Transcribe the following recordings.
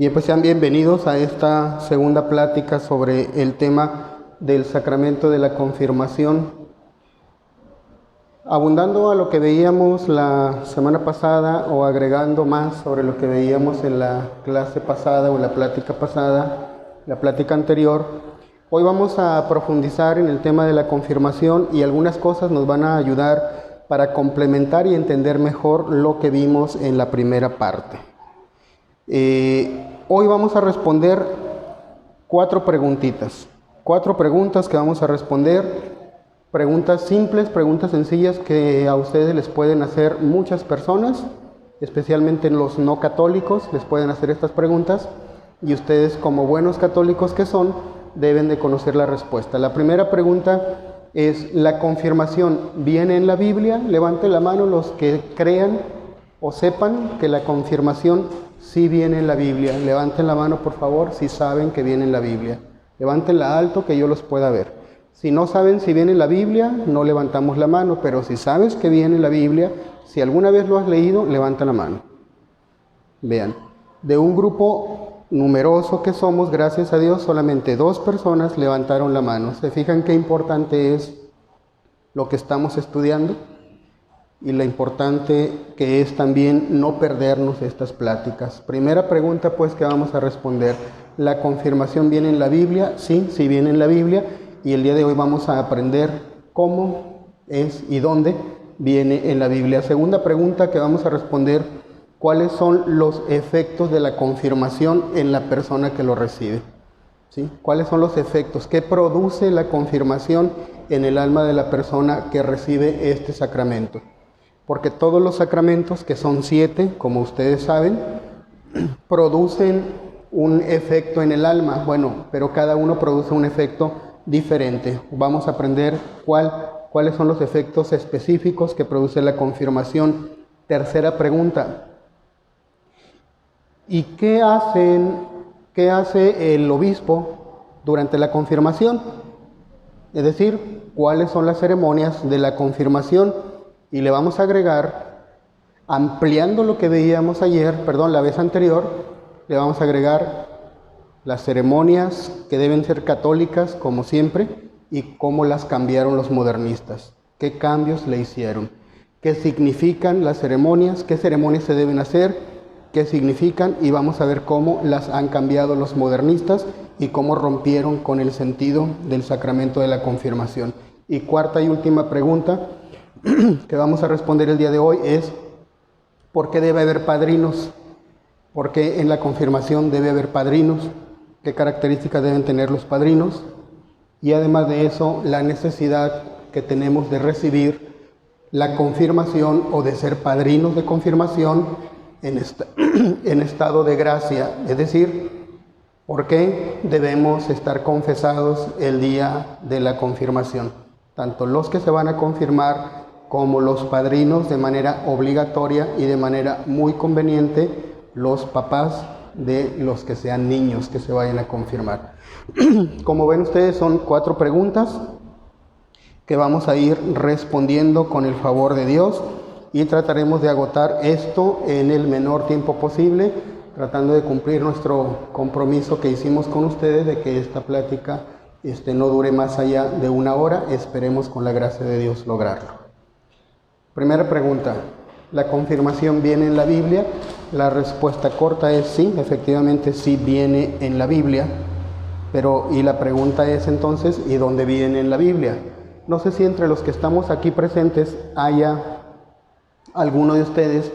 Bien, pues sean bienvenidos a esta segunda plática sobre el tema del sacramento de la confirmación. Abundando a lo que veíamos la semana pasada o agregando más sobre lo que veíamos en la clase pasada o en la plática pasada, la plática anterior, hoy vamos a profundizar en el tema de la confirmación y algunas cosas nos van a ayudar para complementar y entender mejor lo que vimos en la primera parte. Hoy vamos a responder 4 preguntitas. 4 preguntas que vamos a responder. Preguntas simples, preguntas sencillas que a ustedes les pueden hacer muchas personas, especialmente los no católicos, les pueden hacer estas preguntas y ustedes, como buenos católicos que son, deben de conocer la respuesta. La primera pregunta es: ¿la confirmación viene en la Biblia? Levanten la mano los que crean o sepan que la confirmación sí viene en la Biblia. Levanten la mano, por favor, si saben que viene en la Biblia. Levántenla alto que yo los pueda ver. Si no saben si viene en la Biblia, no levantamos la mano, pero si sabes que viene en la Biblia, si alguna vez lo has leído, levanta la mano. Vean, de un grupo numeroso que somos, gracias a Dios, solamente 2 personas levantaron la mano. ¿Se fijan qué importante es lo que estamos estudiando? Y lo importante que es también no perdernos estas pláticas. Primera pregunta pues que vamos a responder: ¿la confirmación viene en la Biblia? Sí, sí viene en la Biblia, y el día de hoy vamos a aprender cómo es y dónde viene en la Biblia. Segunda pregunta que vamos a responder: ¿cuáles son los efectos de la confirmación en la persona que lo recibe? ¿Sí? ¿Cuáles son los efectos? ¿Qué produce la confirmación en el alma de la persona que recibe este sacramento? Porque todos los sacramentos, que son 7, como ustedes saben, producen un efecto en el alma. Bueno, pero cada uno produce un efecto diferente. Vamos a aprender cuáles son los efectos específicos que produce la confirmación. Tercera pregunta: ¿y qué hace el obispo durante la confirmación? Es decir, ¿cuáles son las ceremonias de la confirmación? Y le vamos a agregar, ampliando lo que veíamos la vez anterior, le vamos a agregar las ceremonias que deben ser católicas, como siempre, y cómo las cambiaron los modernistas. ¿Qué cambios le hicieron? ¿Qué significan las ceremonias? ¿Qué ceremonias se deben hacer? ¿Qué significan? Y vamos a ver cómo las han cambiado los modernistas y cómo rompieron con el sentido del sacramento de la confirmación. Y cuarta y última pregunta que vamos a responder el día de hoy es: ¿por qué debe haber padrinos? ¿Por qué en la confirmación debe haber padrinos? ¿Qué características deben tener los padrinos? Y además de eso, la necesidad que tenemos de recibir la confirmación o de ser padrinos de confirmación en estado de gracia. Es decir, ¿por qué debemos estar confesados el día de la confirmación? Tanto los que se van a confirmar como los padrinos, de manera obligatoria y de manera muy conveniente, los papás de los que sean niños que se vayan a confirmar. Como ven ustedes, son 4 preguntas que vamos a ir respondiendo con el favor de Dios, y trataremos de agotar esto en el menor tiempo posible, tratando de cumplir nuestro compromiso que hicimos con ustedes de que esta plática no dure más allá de 1 hora. Esperemos con la gracia de Dios lograrlo. Primera pregunta: ¿la confirmación viene en la Biblia? La respuesta corta es sí, efectivamente sí viene en la Biblia. Y la pregunta es entonces: ¿y dónde viene en la Biblia? No sé si entre los que estamos aquí presentes haya alguno de ustedes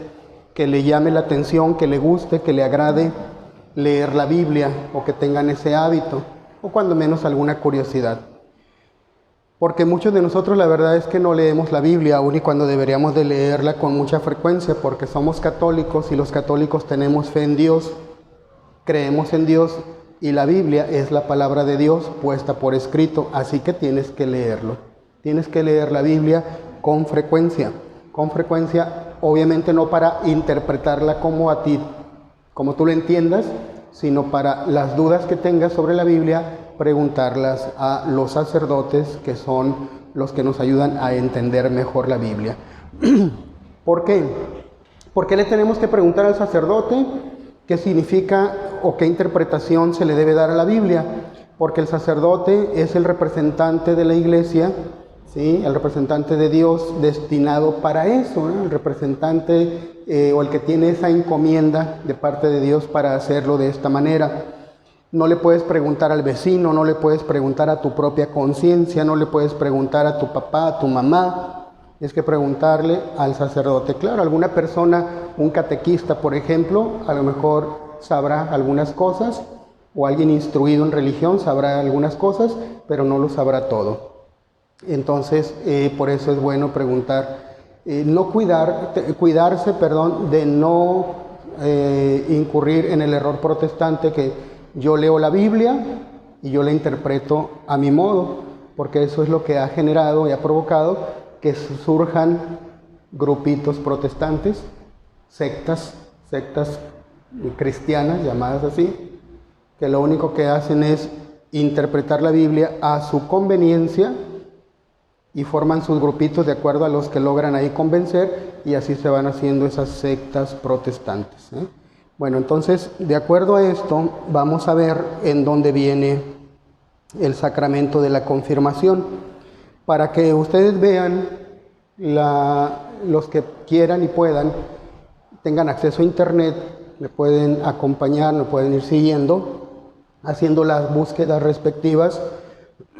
que le llame la atención, que le guste, que le agrade leer la Biblia, o que tengan ese hábito, o cuando menos alguna curiosidad. Porque muchos de nosotros la verdad es que no leemos la Biblia, aun y cuando deberíamos de leerla con mucha frecuencia, porque somos católicos y los católicos tenemos fe en Dios, creemos en Dios, y la Biblia es la palabra de Dios puesta por escrito, así que tienes que leerlo. Tienes que leer la Biblia con frecuencia, obviamente no para interpretarla como a ti, como tú lo entiendas, sino para las dudas que tengas sobre la Biblia, preguntarlas a los sacerdotes, que son los que nos ayudan a entender mejor la Biblia. ¿Por qué? ¿Por qué le tenemos que preguntar al sacerdote qué significa o qué interpretación se le debe dar a la Biblia, porque el sacerdote es el representante de la iglesia, ¿sí? El representante de Dios destinado para eso, ¿no? El representante o el que tiene esa encomienda de parte de Dios para hacerlo de esta manera. No le puedes preguntar al vecino, no le puedes preguntar a tu propia conciencia, no le puedes preguntar a tu papá, a tu mamá. Es que preguntarle al sacerdote. Claro, alguna persona, un catequista, por ejemplo, a lo mejor sabrá algunas cosas, o alguien instruido en religión sabrá algunas cosas, pero no lo sabrá todo. Entonces, por eso es bueno preguntar. Cuidarse de no incurrir en el error protestante que yo leo la Biblia y yo la interpreto a mi modo, porque eso es lo que ha generado y ha provocado que surjan grupitos protestantes, sectas cristianas llamadas así, que lo único que hacen es interpretar la Biblia a su conveniencia y forman sus grupitos de acuerdo a los que logran ahí convencer, y así se van haciendo esas sectas protestantes, ¿eh? Bueno, entonces, de acuerdo a esto, vamos a ver en dónde viene el sacramento de la confirmación, para que ustedes vean, los que quieran y puedan, tengan acceso a internet, me pueden acompañar, me pueden ir siguiendo, haciendo las búsquedas respectivas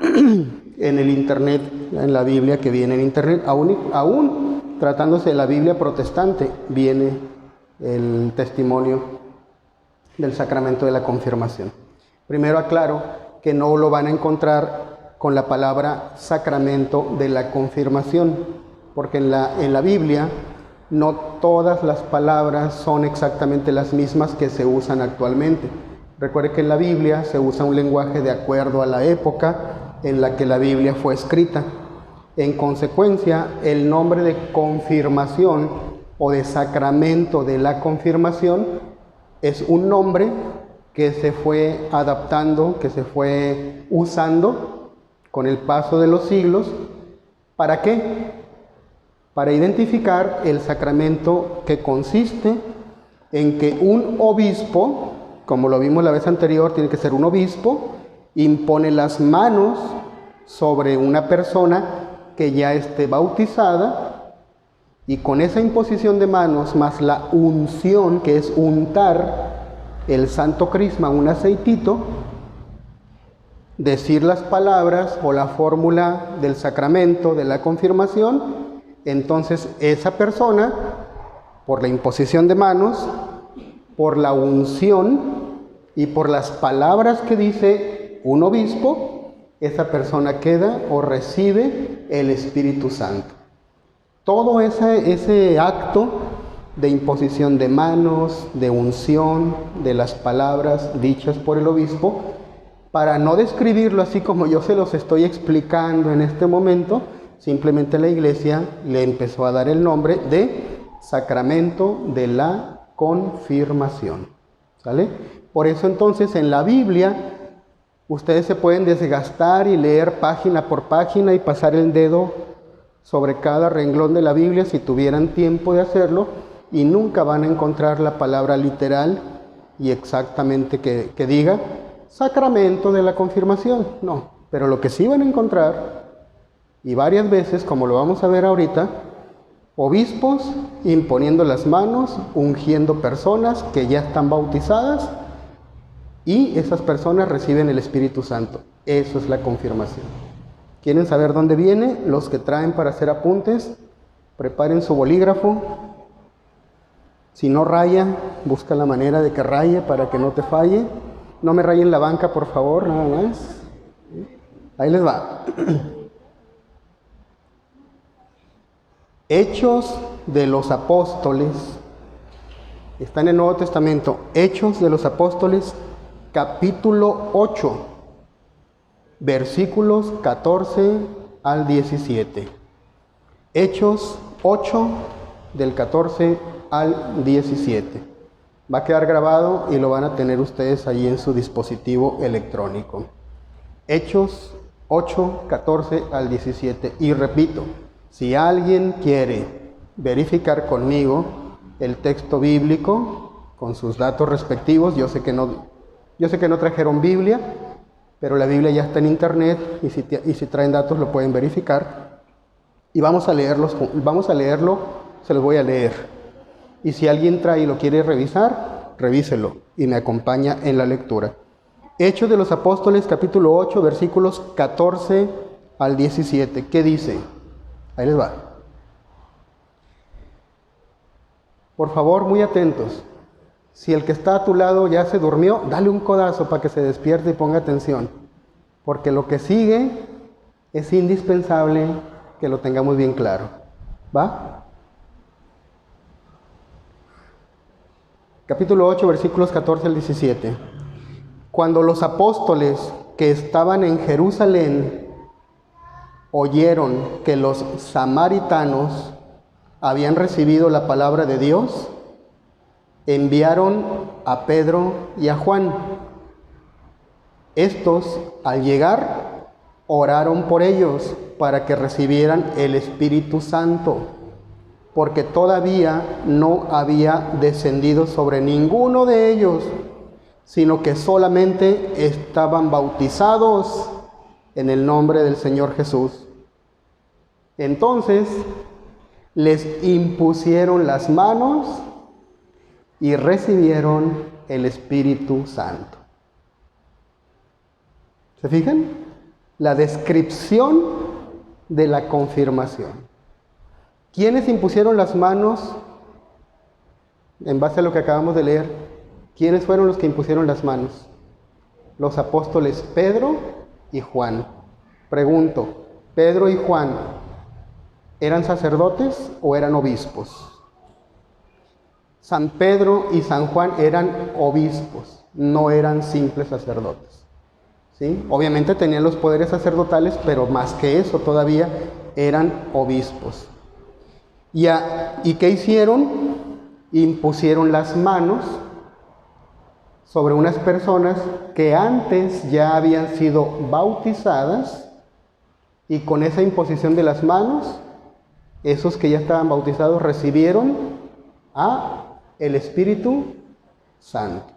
en el internet, en la Biblia que viene en internet, aún tratándose de la Biblia protestante, viene el testimonio del sacramento de la confirmación. Primero aclaro que no lo van a encontrar con la palabra sacramento de la confirmación, porque en la Biblia no todas las palabras son exactamente las mismas que se usan actualmente. Recuerde que en la Biblia se usa un lenguaje de acuerdo a la época en la que la Biblia fue escrita. En consecuencia, el nombre de confirmación o de sacramento de la confirmación es un nombre que se fue adaptando, que se fue usando con el paso de los siglos. ¿Para qué? Para identificar el sacramento, que consiste en que un obispo, como lo vimos la vez anterior, tiene que ser un obispo, impone las manos sobre una persona que ya esté bautizada, y con esa imposición de manos más la unción, que es untar el santo crisma, un aceitito, decir las palabras o la fórmula del sacramento de la confirmación, entonces esa persona, por la imposición de manos, por la unción y por las palabras que dice un obispo, esa persona queda o recibe el Espíritu Santo. Todo ese acto de imposición de manos, de unción, de las palabras dichas por el obispo, para no describirlo así como yo se los estoy explicando en este momento, simplemente la Iglesia le empezó a dar el nombre de sacramento de la confirmación. ¿Sale? Por eso entonces en la Biblia ustedes se pueden desgastar y leer página por página y pasar el dedo sobre cada renglón de la Biblia si tuvieran tiempo de hacerlo, y nunca van a encontrar la palabra literal y exactamente que diga sacramento de la confirmación. No, pero lo que sí van a encontrar, y varias veces, como lo vamos a ver ahorita, obispos imponiendo las manos, ungiendo personas que ya están bautizadas, y esas personas reciben el Espíritu Santo. Eso es la confirmación. ¿Quieren saber dónde viene? Los que traen para hacer apuntes, preparen su bolígrafo. Si no raya, busca la manera de que raye para que no te falle. No me rayen la banca, por favor, nada más. Ahí les va. Hechos de los Apóstoles. Está en el Nuevo Testamento. Hechos de los Apóstoles, capítulo 8. Versículos 14 al 17. Hechos 8, del 14 al 17. Va a quedar grabado y lo van a tener ustedes ahí en su dispositivo electrónico. Hechos 8, 14 al 17. Y repito, si alguien quiere verificar conmigo el texto bíblico, con sus datos respectivos. Yo sé que no trajeron Biblia, pero la Biblia ya está en internet y si traen datos lo pueden verificar. Y vamos a leerlo, se los voy a leer. Y si alguien trae y lo quiere revisar, revíselo y me acompaña en la lectura. Hechos de los Apóstoles, capítulo 8, versículos 14 al 17. ¿Qué dice? Ahí les va. Por favor, muy atentos. Si el que está a tu lado ya se durmió, dale un codazo para que se despierte y ponga atención. Porque lo que sigue es indispensable que lo tengamos bien claro. ¿Va? Capítulo 8, versículos 14 al 17. Cuando los apóstoles que estaban en Jerusalén oyeron que los samaritanos habían recibido la palabra de Dios, enviaron a Pedro y a Juan. Estos, al llegar, oraron por ellos para que recibieran el Espíritu Santo, porque todavía no había descendido sobre ninguno de ellos, sino que solamente estaban bautizados en el nombre del Señor Jesús. Entonces les impusieron las manos y recibieron el Espíritu Santo. ¿Se fijan? La descripción de la confirmación. ¿Quiénes impusieron las manos? En base a lo que acabamos de leer, ¿quiénes fueron los que impusieron las manos? Los apóstoles Pedro y Juan. Pregunto, ¿Pedro y Juan eran sacerdotes o eran obispos? San Pedro y San Juan eran obispos, no eran simples sacerdotes. ¿Sí? Obviamente tenían los poderes sacerdotales, pero más que eso todavía eran obispos. ¿Y qué hicieron? Impusieron las manos sobre unas personas que antes ya habían sido bautizadas, y con esa imposición de las manos, esos que ya estaban bautizados recibieron el Espíritu Santo.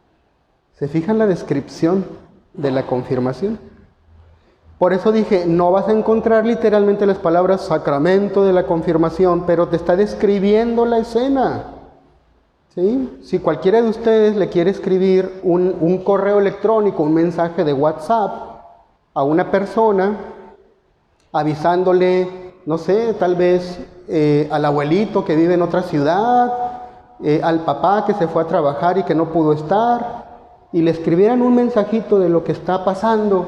¿Se fijan la descripción de la confirmación? Por eso dije, no vas a encontrar literalmente las palabras sacramento de la confirmación, pero te está describiendo la escena. ¿Sí? Si cualquiera de ustedes le quiere escribir un correo electrónico, un mensaje de WhatsApp a una persona, avisándole, no sé, tal vez al abuelito que vive en otra ciudad, al papá que se fue a trabajar y que no pudo estar, y le escribieran un mensajito de lo que está pasando,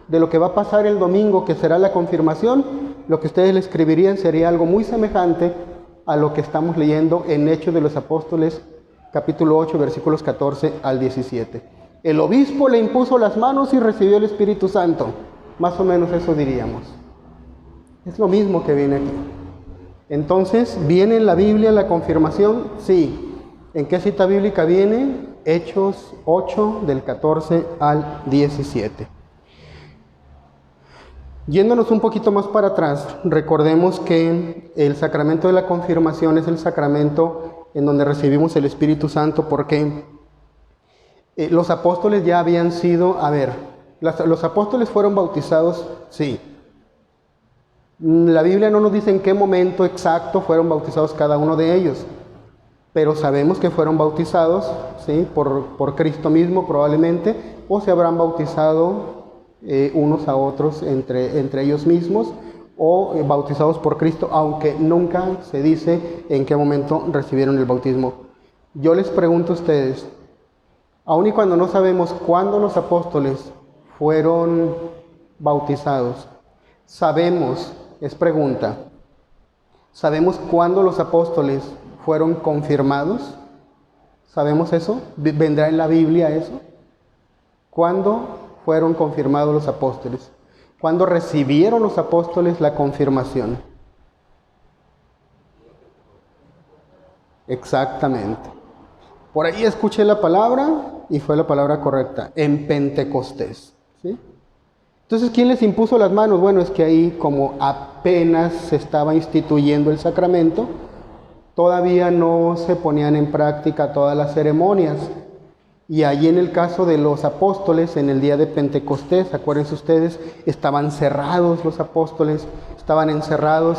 de lo que va a pasar el domingo, que será la confirmación, lo que ustedes le escribirían sería algo muy semejante a lo que estamos leyendo en Hechos de los Apóstoles, capítulo 8, versículos 14 al 17. El obispo le impuso las manos y recibió el Espíritu Santo. Más o menos eso diríamos. Es lo mismo que viene aquí. Entonces, ¿viene en la Biblia la confirmación? Sí. ¿En qué cita bíblica viene? Hechos 8, del 14 al 17. Yéndonos un poquito más para atrás, recordemos que el sacramento de la confirmación es el sacramento en donde recibimos el Espíritu Santo, porque los apóstoles ya habían sido, los apóstoles fueron bautizados, sí. La Biblia no nos dice en qué momento exacto fueron bautizados cada uno de ellos, pero sabemos que fueron bautizados, ¿sí? por Cristo mismo probablemente, o se habrán bautizado unos a otros entre ellos mismos, o bautizados por Cristo, aunque nunca se dice en qué momento recibieron el bautismo. Yo les pregunto a ustedes, aun y cuando no sabemos cuándo los apóstoles fueron bautizados, sabemos, es pregunta, ¿sabemos cuándo los apóstoles fueron confirmados? ¿Sabemos eso? ¿Vendrá en la Biblia eso? ¿Cuándo fueron confirmados los apóstoles? ¿Cuándo recibieron los apóstoles la confirmación? Exactamente. Por ahí escuché la palabra y fue la palabra correcta, en Pentecostés. ¿Sí? Entonces, ¿quién les impuso las manos? Bueno, es que ahí, como apenas se estaba instituyendo el sacramento, todavía no se ponían en práctica todas las ceremonias. Y allí en el caso de los apóstoles, en el día de Pentecostés, acuérdense ustedes, estaban cerrados los apóstoles, estaban encerrados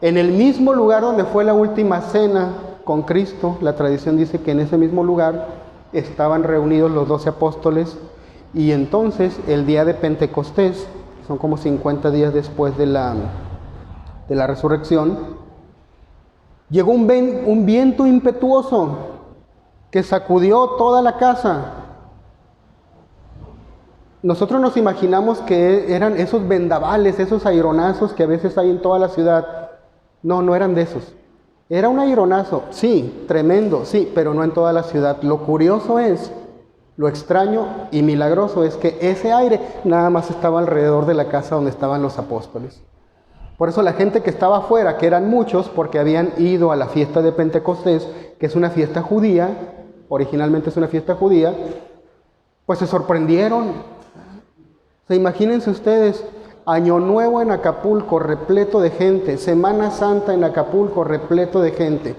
en el mismo lugar donde fue la última cena con Cristo. La tradición dice que en ese mismo lugar estaban reunidos los 12 apóstoles, y entonces el día de Pentecostés, son como 50 días después de la resurrección, llegó un viento impetuoso que sacudió toda la casa. Nosotros nos imaginamos que eran esos vendavales, esos aironazos que a veces hay en toda la ciudad. No, no eran de esos. Era un aironazo, sí, tremendo, sí, pero no en toda la ciudad. Lo curioso es, lo extraño y milagroso es que ese aire nada más estaba alrededor de la casa donde estaban los apóstoles. Por eso la gente que estaba afuera, que eran muchos, porque habían ido a la fiesta de Pentecostés, que es una fiesta judía, originalmente es una fiesta judía, pues se sorprendieron. Imagínense ustedes, Año Nuevo en Acapulco, repleto de gente, Semana Santa en Acapulco, repleto de gente,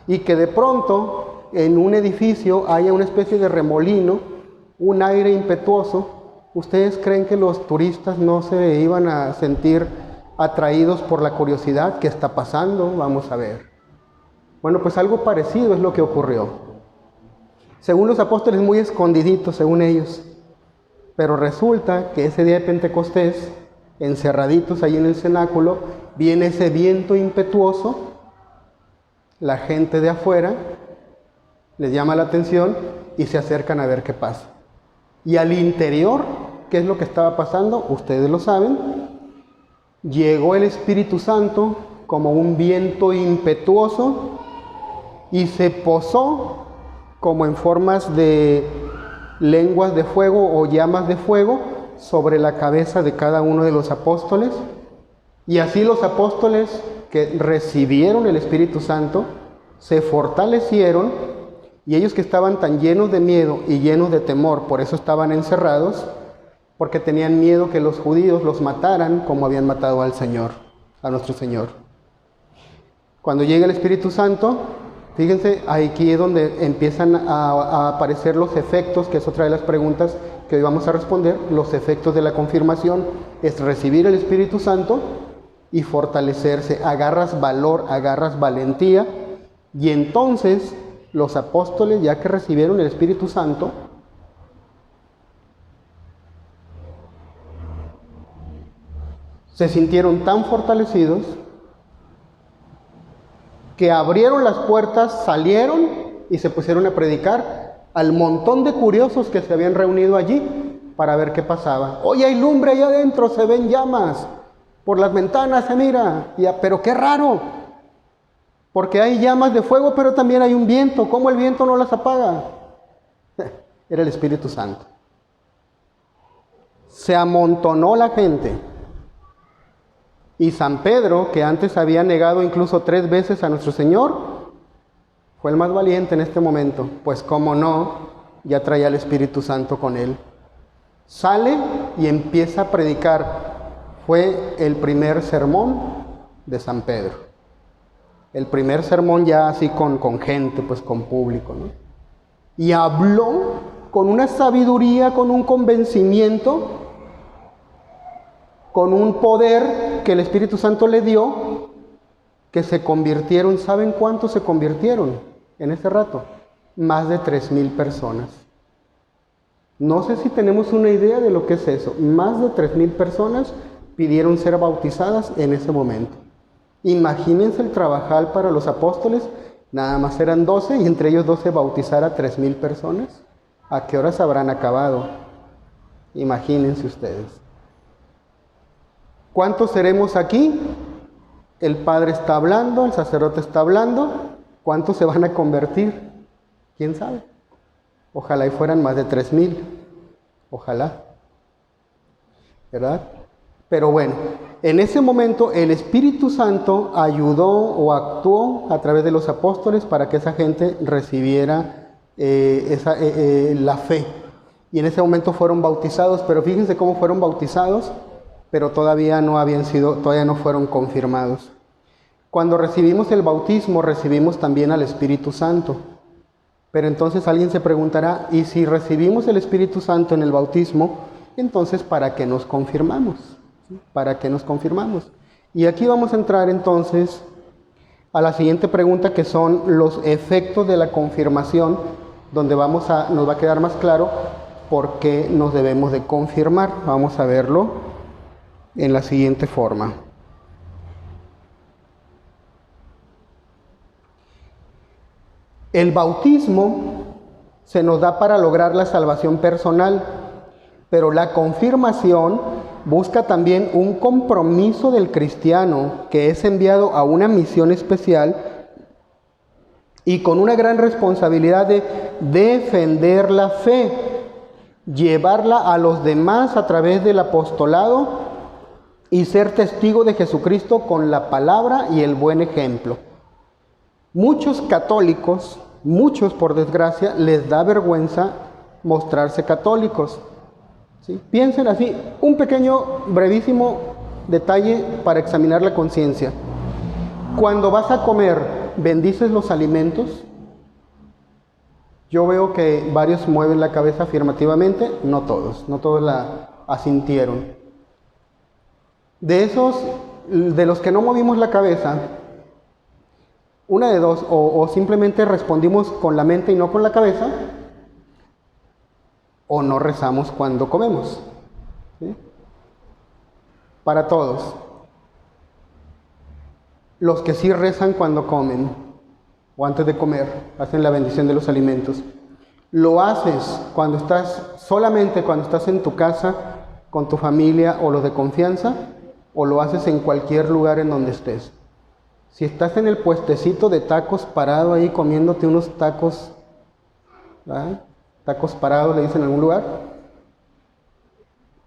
y que de pronto en un edificio haya una especie de remolino, un aire impetuoso. ¿Ustedes creen que los turistas no se iban a sentir atraídos por la curiosidad? ¿Qué está pasando? Vamos a ver. Bueno, pues algo parecido es lo que ocurrió. Según los apóstoles, muy escondiditos, según ellos. Pero resulta que ese día de Pentecostés, encerraditos ahí en el cenáculo, viene ese viento impetuoso, la gente de afuera les llama la atención y se acercan a ver qué pasa. Y al interior, ¿qué es lo que estaba pasando? Ustedes lo saben. Llegó el Espíritu Santo como un viento impetuoso y se posó como en formas de lenguas de fuego o llamas de fuego sobre la cabeza de cada uno de los apóstoles. Y así los apóstoles que recibieron el Espíritu Santo se fortalecieron, y ellos que estaban tan llenos de miedo y llenos de temor, por eso estaban encerrados, porque tenían miedo que los judíos los mataran como habían matado al Señor, a nuestro Señor. Cuando llega el Espíritu Santo, fíjense, aquí es donde empiezan a aparecer los efectos, que es otra de las preguntas que hoy vamos a responder. Los efectos de la confirmación es recibir el Espíritu Santo y fortalecerse. Agarras valor, agarras valentía, y entonces los apóstoles, ya que recibieron el Espíritu Santo, se sintieron tan fortalecidos que abrieron las puertas, salieron y se pusieron a predicar al montón de curiosos que se habían reunido allí para ver qué pasaba. Oye, hay lumbre allá adentro, se ven llamas, por las ventanas se mira, pero qué raro, porque hay llamas de fuego, pero también hay un viento. ¿Cómo el viento no las apaga? Era el Espíritu Santo. Se amontonó la gente. Y San Pedro, que antes había negado incluso 3 veces a nuestro Señor, fue el más valiente en este momento, pues cómo no, ya traía el Espíritu Santo con él. Sale y empieza a predicar. Fue el primer sermón de San Pedro. El primer sermón ya así con gente, pues con público, ¿no? Y habló con una sabiduría, con un convencimiento, con un poder que el Espíritu Santo le dio, que se convirtieron. ¿Saben cuántos se convirtieron en ese rato? Más de 3,000 personas. No sé si tenemos una idea de lo que es eso. Más de 3,000 personas pidieron ser bautizadas en ese momento. Imagínense el trabajal para los apóstoles. Nada más eran 12 y entre ellos 12 bautizar a 3,000 personas. ¿A qué horas habrán acabado? Imagínense ustedes. ¿Cuántos seremos aquí? El Padre está hablando, el sacerdote está hablando. ¿Cuántos se van a convertir? ¿Quién sabe? Ojalá y fueran más de 3,000. Ojalá. ¿Verdad? Pero bueno, en ese momento el Espíritu Santo ayudó o actuó a través de los apóstoles para que esa gente recibiera la fe. Y en ese momento fueron bautizados, pero fíjense cómo fueron bautizados, pero todavía no fueron confirmados. Cuando recibimos el bautismo, recibimos también al Espíritu Santo. Pero entonces alguien se preguntará, ¿y si recibimos el Espíritu Santo en el bautismo, entonces ¿para qué nos confirmamos? ¿Para qué nos confirmamos? Y aquí vamos a entrar entonces a la siguiente pregunta, que son los efectos de la confirmación, donde nos va a quedar más claro por qué nos debemos de confirmar. Vamos a verlo en la siguiente forma. El bautismo se nos da para lograr la salvación personal, pero la confirmación busca también un compromiso del cristiano que es enviado a una misión especial y con una gran responsabilidad de defender la fe, llevarla a los demás a través del apostolado y ser testigo de Jesucristo con la palabra y el buen ejemplo. Muchos católicos, muchos por desgracia, les da vergüenza mostrarse católicos. ¿Sí? Piensen así, un pequeño, brevísimo detalle para examinar la conciencia. Cuando vas a comer, ¿bendices los alimentos? Yo veo que varios mueven la cabeza afirmativamente, no todos la asintieron. De los que no movimos la cabeza, una de dos, o simplemente respondimos con la mente y no con la cabeza, o no rezamos cuando comemos. ¿Sí? Para todos. Los que sí rezan cuando comen, o antes de comer, hacen la bendición de los alimentos. Lo haces solamente cuando estás en tu casa, con tu familia o los de confianza, o lo haces en cualquier lugar en donde estés. Si estás en el puestecito de tacos parado ahí comiéndote unos tacos, ¿verdad? Tacos parados le dicen en algún lugar,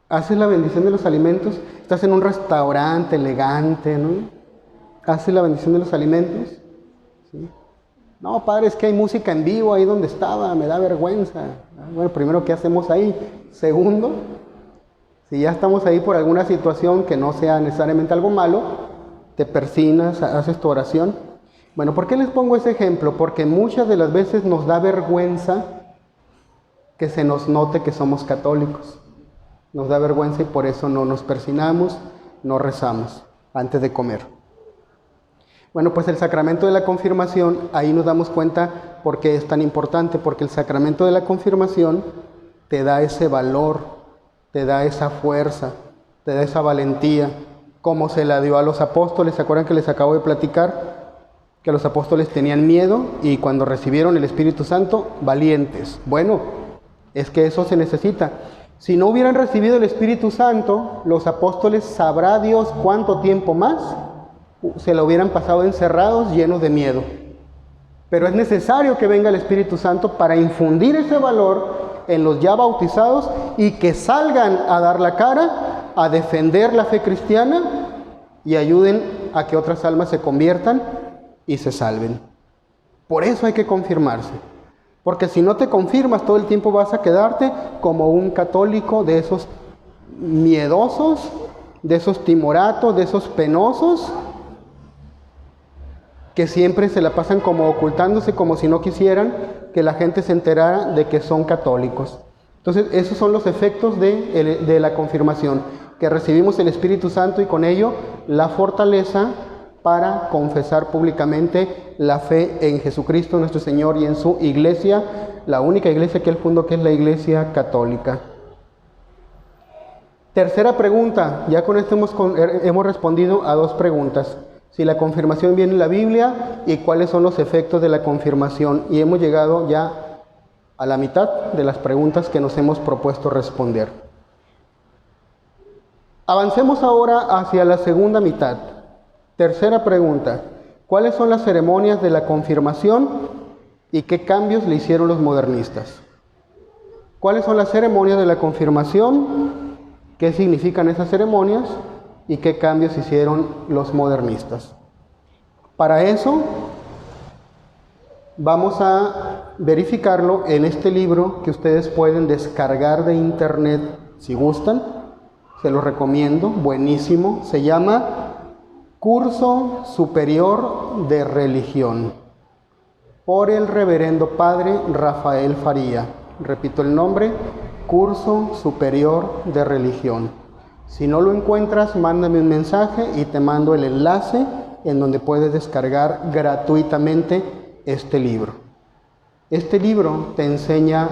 haces la bendición de los alimentos. Estás en un restaurante elegante, ¿no? Haces la bendición de los alimentos. ¿Sí? No, padre, es que hay música en vivo ahí donde estaba, me da vergüenza. Bueno, primero, ¿qué hacemos ahí? Segundo, si ya estamos ahí por alguna situación que no sea necesariamente algo malo, te persignas, haces tu oración. Bueno, ¿por qué les pongo ese ejemplo? Porque muchas de las veces nos da vergüenza que se nos note que somos católicos. Nos da vergüenza y por eso no nos persignamos, no rezamos antes de comer. Bueno, pues el sacramento de la confirmación, ahí nos damos cuenta por qué es tan importante, porque el sacramento de la confirmación te da ese valor, te da esa fuerza, te da esa valentía, como se la dio a los apóstoles. ¿Se acuerdan que les acabo de platicar? Que los apóstoles tenían miedo y cuando recibieron el Espíritu Santo, valientes. Bueno, es que eso se necesita. Si no hubieran recibido el Espíritu Santo, los apóstoles, sabrá Dios cuánto tiempo más se lo hubieran pasado encerrados, llenos de miedo. Pero es necesario que venga el Espíritu Santo para infundir ese valor en los ya bautizados y que salgan a dar la cara, a defender la fe cristiana y ayuden a que otras almas se conviertan y se salven. Por eso hay que confirmarse. Porque si no te confirmas, todo el tiempo vas a quedarte como un católico de esos miedosos, de esos timoratos, de esos penosos, que siempre se la pasan como ocultándose, como si no quisieran que la gente se enterara de que son católicos. Entonces, esos son los efectos de la confirmación, que recibimos el Espíritu Santo y con ello la fortaleza para confesar públicamente la fe en Jesucristo nuestro Señor y en su iglesia, la única iglesia que Él fundó, que es la Iglesia Católica. Tercera pregunta, ya con esto hemos respondido a dos preguntas. Si la confirmación viene en la Biblia y cuáles son los efectos de la confirmación. Y hemos llegado ya a la mitad de las preguntas que nos hemos propuesto responder. Avancemos ahora hacia la segunda mitad. Tercera pregunta, ¿cuáles son las ceremonias de la confirmación y qué cambios le hicieron los modernistas? ¿Cuáles son las ceremonias de la confirmación? ¿Qué significan esas ceremonias? ¿Y qué cambios hicieron los modernistas? Para eso vamos a verificarlo en este libro que ustedes pueden descargar de internet si gustan. Se los recomiendo, buenísimo. Se llama Curso Superior de Religión, por el Reverendo Padre Rafael Faría. Repito el nombre, Curso Superior de Religión. Si no lo encuentras, mándame un mensaje y te mando el enlace en donde puedes descargar gratuitamente este libro. Este libro te enseña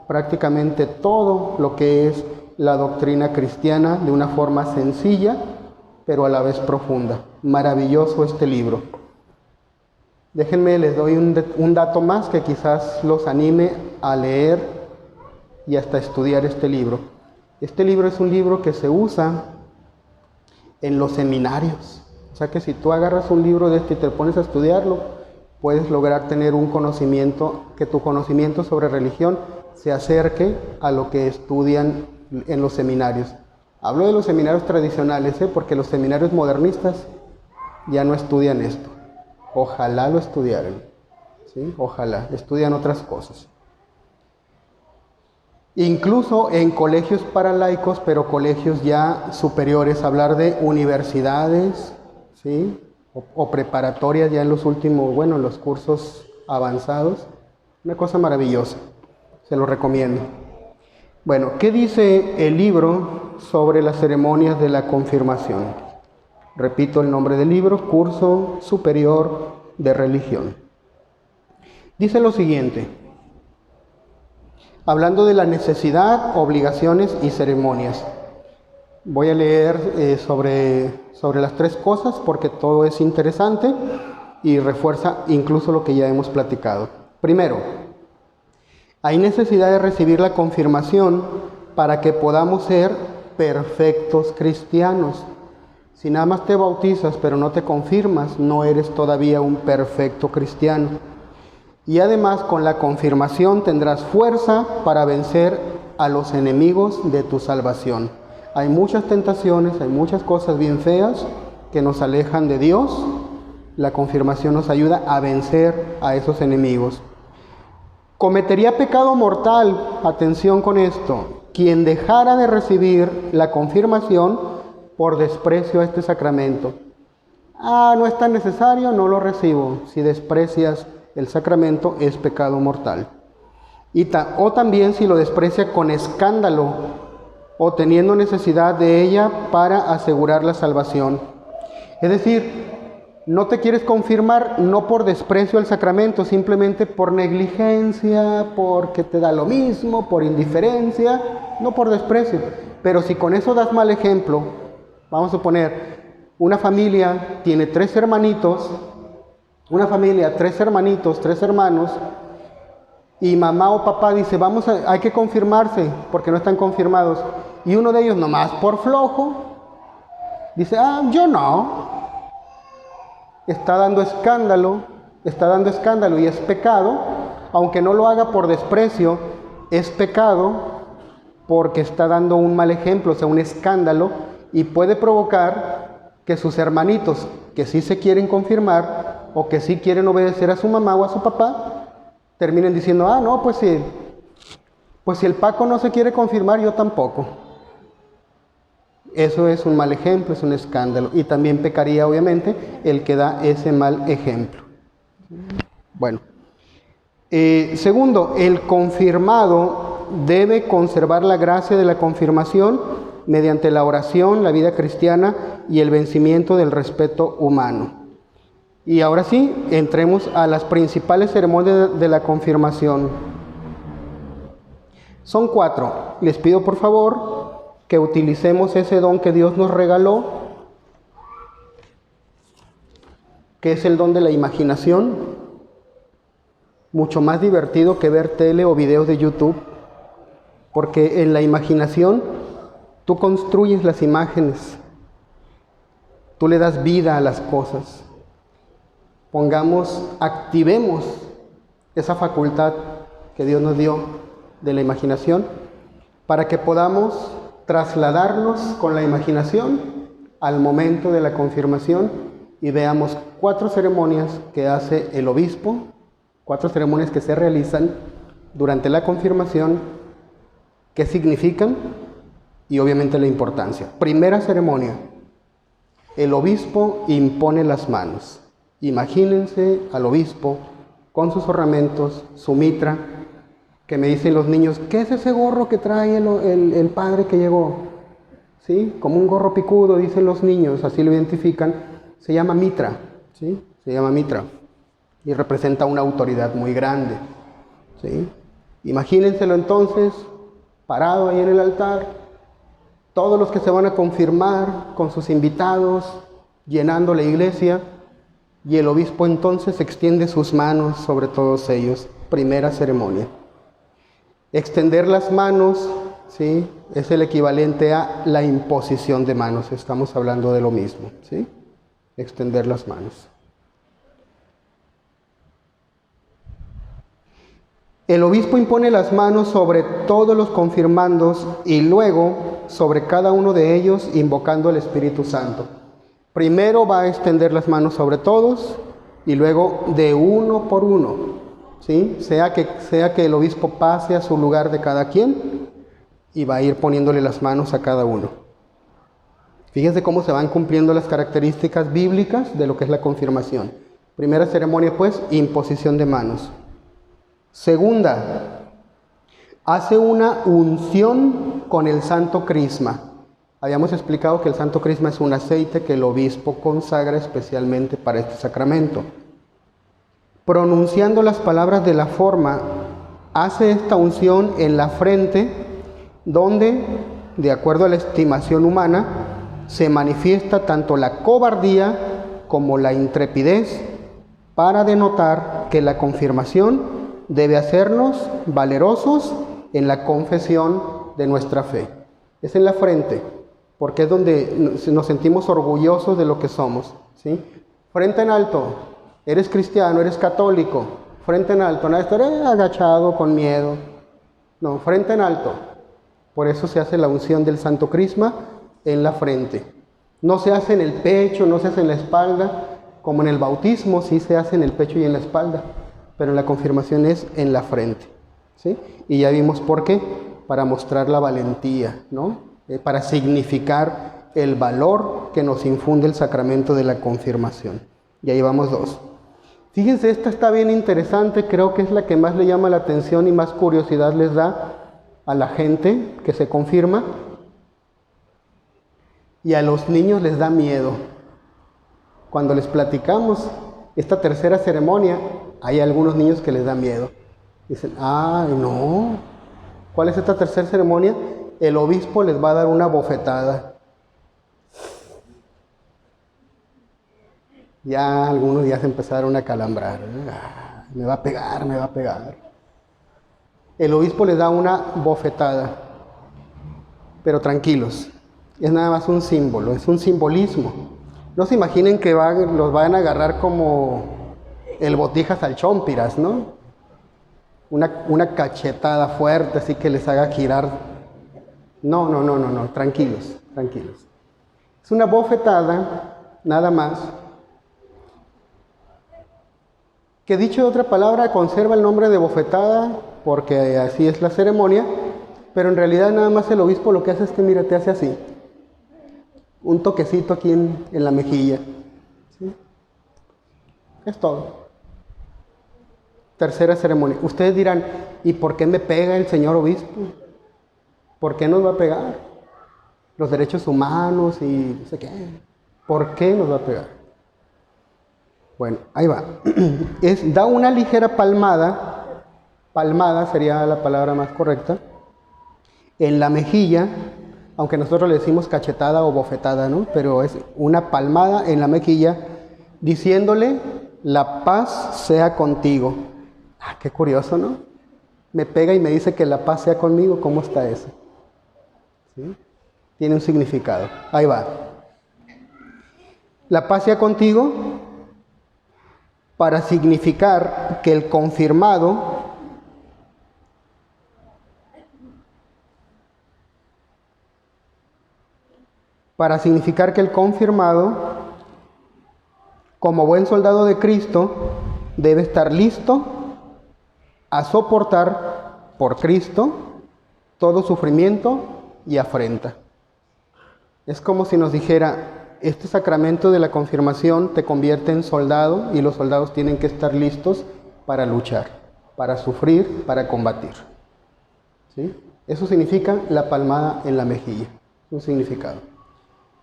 prácticamente todo lo que es la doctrina cristiana de una forma sencilla, pero a la vez profunda. Maravilloso este libro. Déjenme, les doy un dato más que quizás los anime a leer y hasta estudiar este libro. Este libro es un libro que se usa en los seminarios. O sea que si tú agarras un libro de este y te pones a estudiarlo, puedes lograr tener un conocimiento, que tu conocimiento sobre religión se acerque a lo que estudian en los seminarios. Hablo de los seminarios tradicionales, porque los seminarios modernistas ya no estudian esto. Ojalá lo estudiaran, ¿sí? Ojalá, estudian otras cosas. Incluso en colegios para laicos, pero colegios ya superiores, hablar de universidades, ¿sí? O preparatorias ya en los últimos, en los cursos avanzados. Una cosa maravillosa, se lo recomiendo. Bueno, ¿qué dice el libro sobre las ceremonias de la confirmación? Repito el nombre del libro, Curso Superior de Religión. Dice lo siguiente, hablando de la necesidad, obligaciones y ceremonias. Voy a leer sobre las tres cosas porque todo es interesante y refuerza incluso lo que ya hemos platicado. Primero, hay necesidad de recibir la confirmación para que podamos ser perfectos cristianos. Si nada más te bautizas pero no te confirmas, no eres todavía un perfecto cristiano. Y además con la confirmación tendrás fuerza para vencer a los enemigos de tu salvación. Hay muchas tentaciones, hay muchas cosas bien feas que nos alejan de Dios. La confirmación nos ayuda a vencer a esos enemigos. Cometería pecado mortal, atención con esto, quien dejara de recibir la confirmación por desprecio a este sacramento. No es tan necesario, no lo recibo. Si desprecias el sacramento, es pecado mortal. O también si lo desprecia con escándalo o teniendo necesidad de ella para asegurar la salvación. Es decir, no te quieres confirmar no por desprecio al sacramento, simplemente por negligencia, porque te da lo mismo, por indiferencia, no por desprecio. Pero si con eso das mal ejemplo, vamos a suponer, una familia tiene tres hermanitos, tres hermanos, y mamá o papá dice, hay que confirmarse, porque no están confirmados. Y uno de ellos nomás por flojo, dice, yo no. Está dando escándalo y es pecado, aunque no lo haga por desprecio, es pecado porque está dando un mal ejemplo, o sea, un escándalo, y puede provocar que sus hermanitos, que sí se quieren confirmar, o que sí quieren obedecer a su mamá o a su papá, terminen diciendo, no, pues si el Paco no se quiere confirmar, yo tampoco. Eso es un mal ejemplo, es un escándalo. Y también pecaría, obviamente, el que da ese mal ejemplo. Bueno. Segundo, el confirmado debe conservar la gracia de la confirmación mediante la oración, la vida cristiana y el vencimiento del respeto humano. Y ahora sí, entremos a las principales ceremonias de la confirmación. Son 4. Les pido por favor que utilicemos ese don que Dios nos regaló, que es el don de la imaginación, mucho más divertido que ver tele o videos de YouTube, porque en la imaginación tú construyes las imágenes, tú le das vida a las cosas. Activemos esa facultad que Dios nos dio de la imaginación para que podamos trasladarnos con la imaginación al momento de la confirmación y veamos 4 ceremonias que hace el obispo, 4 ceremonias que se realizan durante la confirmación, qué significan y obviamente la importancia. Primera ceremonia, El obispo impone las manos. Imagínense al obispo con sus ornamentos, su mitra, que me dicen los niños, ¿qué es ese gorro que trae el padre que llegó? ¿Sí? Como un gorro picudo, dicen los niños, así lo identifican, se llama mitra, ¿sí? Se llama mitra y representa una autoridad muy grande, ¿sí? Imagínenselo entonces, parado ahí en el altar, todos los que se van a confirmar con sus invitados, llenando la iglesia, y el obispo entonces extiende sus manos sobre todos ellos. Primera ceremonia. Extender las manos, ¿sí?, es el equivalente a la imposición de manos. Estamos hablando de lo mismo, ¿sí? Extender las manos. El obispo impone las manos sobre todos los confirmandos y luego sobre cada uno de ellos invocando al Espíritu Santo. Primero va a extender las manos sobre todos y luego de uno por uno, ¿sí? Sea que el obispo pase a su lugar de cada quien y va a ir poniéndole las manos a cada uno. Fíjense cómo se van cumpliendo las características bíblicas de lo que es la confirmación. Primera ceremonia, pues, imposición de manos. Segunda, hace una unción con el santo crisma. Habíamos explicado que el santo crisma es un aceite que el obispo consagra especialmente para este sacramento. Pronunciando las palabras de la forma, hace esta unción en la frente, donde, de acuerdo a la estimación humana, se manifiesta tanto la cobardía como la intrepidez, para denotar que la confirmación debe hacernos valerosos en la confesión de nuestra fe. Es en la frente, porque es donde nos sentimos orgullosos de lo que somos, ¿sí? Frente en alto, eres cristiano, eres católico, frente en alto, nada de estar agachado con miedo. No, frente en alto. Por eso se hace la unción del Santo Crisma en la frente. No se hace en el pecho, no se hace en la espalda, como en el bautismo sí se hace en el pecho y en la espalda, pero en la confirmación es en la frente, ¿sí? Y ya vimos por qué, para mostrar la valentía, ¿no? Para significar el valor que nos infunde el sacramento de la confirmación. Ya llevamos dos. Fíjense, esta está bien interesante, creo que es la que más le llama la atención y más curiosidad les da a la gente que se confirma, y a los niños les da miedo. Cuando les platicamos esta tercera ceremonia, hay algunos niños que les da miedo. Dicen, ¡ay, no! ¿Cuál es esta tercera ceremonia? El obispo les va a dar una bofetada. Ya algunos ya se empezaron a calambrar. Me va a pegar, me va a pegar. El obispo les da una bofetada. Pero tranquilos, es nada más un símbolo, es un simbolismo. No se imaginen que los van a agarrar como el Botijas al Chompiras, ¿no? Una cachetada fuerte, así que les haga girar. No, tranquilos. Es una bofetada, nada más. Que dicho de otra palabra, conserva el nombre de bofetada, porque así es la ceremonia, pero en realidad nada más el obispo lo que hace es que, mira, te hace así. Un toquecito aquí en la mejilla, ¿sí? Es todo. Tercera ceremonia. Ustedes dirán, ¿y por qué me pega el señor obispo? ¿Por qué nos va a pegar? Los derechos humanos y no sé qué. ¿Por qué nos va a pegar? Bueno, ahí va. Da una ligera palmada sería la palabra más correcta, en la mejilla, aunque nosotros le decimos cachetada o bofetada, ¿no? Pero es una palmada en la mejilla, diciéndole, la paz sea contigo. Ah, qué curioso, ¿no? Me pega y me dice que la paz sea conmigo. ¿Cómo está eso? ¿Sí? Tiene un significado. Ahí va. La paz sea contigo, para significar que el confirmado como buen soldado de Cristo, debe estar listo a soportar por Cristo todo sufrimiento y afrenta. Es como si nos dijera, este sacramento de la confirmación te convierte en soldado y los soldados tienen que estar listos para luchar, para sufrir, para combatir. ¿Sí? Eso significa la palmada en la mejilla, un significado.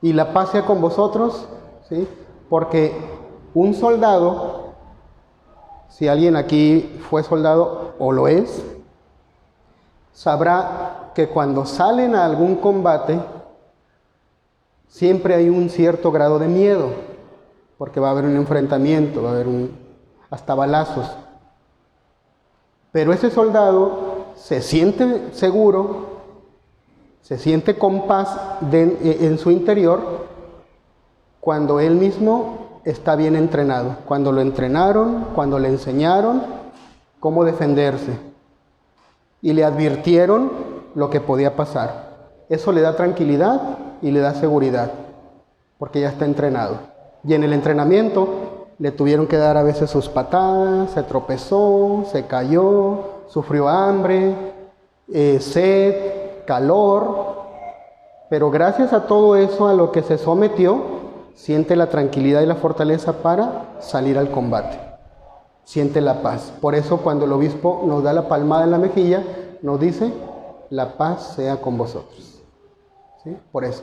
Y la paz sea con vosotros, ¿sí? Porque un soldado, si alguien aquí fue soldado o lo es, sabrá que cuando salen a algún combate, siempre hay un cierto grado de miedo, porque va a haber un enfrentamiento, va a haber hasta balazos. Pero ese soldado se siente seguro, se siente con paz en su interior cuando él mismo está bien entrenado, cuando lo entrenaron, cuando le enseñaron cómo defenderse y le advirtieron lo que podía pasar. Eso le da tranquilidad y le da seguridad, porque ya está entrenado. Y en el entrenamiento le tuvieron que dar a veces sus patadas, se tropezó, se cayó, sufrió hambre, sed, calor, pero gracias a todo eso a lo que se sometió, siente la tranquilidad y la fortaleza para salir al combate, siente la paz. Por eso cuando el obispo nos da la palmada en la mejilla, nos dice, la paz sea con vosotros. ¿Sí? Por eso,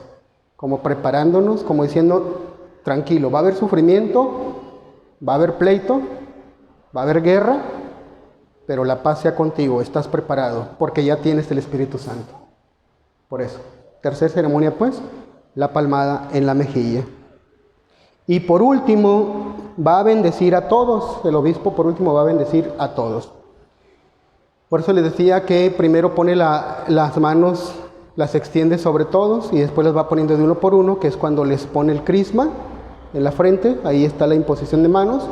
como preparándonos, como diciendo, tranquilo, va a haber sufrimiento, va a haber pleito, va a haber guerra, pero la paz sea contigo, estás preparado, porque ya tienes el Espíritu Santo. Por eso, tercera ceremonia pues, la palmada en la mejilla. Y por último, va a bendecir a todos, el obispo por último va a bendecir a todos. Por eso les decía que primero pone las manos, las extiende sobre todos y después las va poniendo de uno por uno, que es cuando les pone el crisma en la frente, ahí está la imposición de manos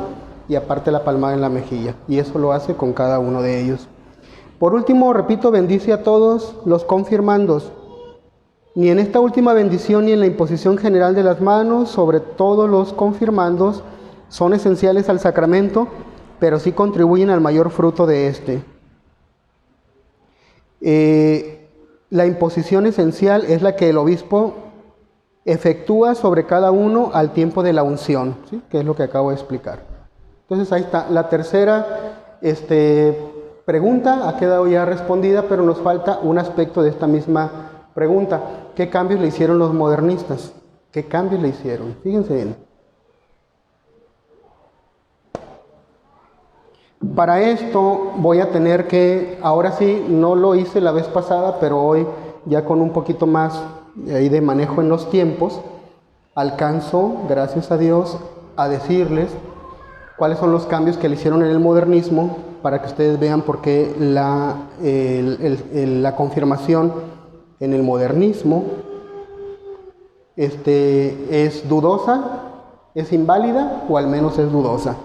y aparte la palmada en la mejilla. Y eso lo hace con cada uno de ellos. Por último, repito, bendice a todos los confirmandos. Ni en esta última bendición ni en la imposición general de las manos sobre todos los confirmandos son esenciales al sacramento, pero sí contribuyen al mayor fruto de este. La imposición esencial es la que el obispo efectúa sobre cada uno al tiempo de la unción, ¿sí? Que es lo que acabo de explicar. Entonces ahí está. La tercera pregunta ha quedado ya respondida, pero nos falta un aspecto de esta misma pregunta. ¿Qué cambios le hicieron los modernistas? ¿Qué cambios le hicieron? Fíjense bien. Para esto voy a tener que, ahora sí, no lo hice la vez pasada, pero hoy ya con un poquito más ahí de manejo en los tiempos, alcanzo, gracias a Dios, a decirles cuáles son los cambios que le hicieron en el modernismo, para que ustedes vean por qué la confirmación en el modernismo es dudosa, es inválida o al menos es dudosa.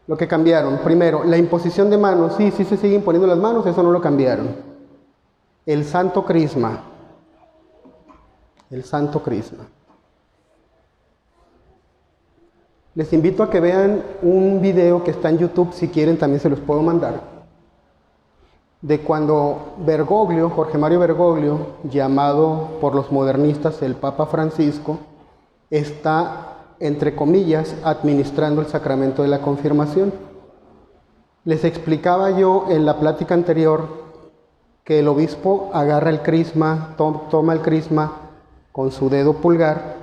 Lo que cambiaron, primero, la imposición de manos, sí se siguen poniendo las manos, eso no lo cambiaron. El santo crisma. El santo crisma. Les invito a que vean un video que está en YouTube, si quieren también se los puedo mandar, de cuando Bergoglio, Jorge Mario Bergoglio, llamado por los modernistas el Papa Francisco, está, entre comillas, administrando el sacramento de la confirmación. Les explicaba yo en la plática anterior que el obispo agarra el crisma, toma el crisma con su dedo pulgar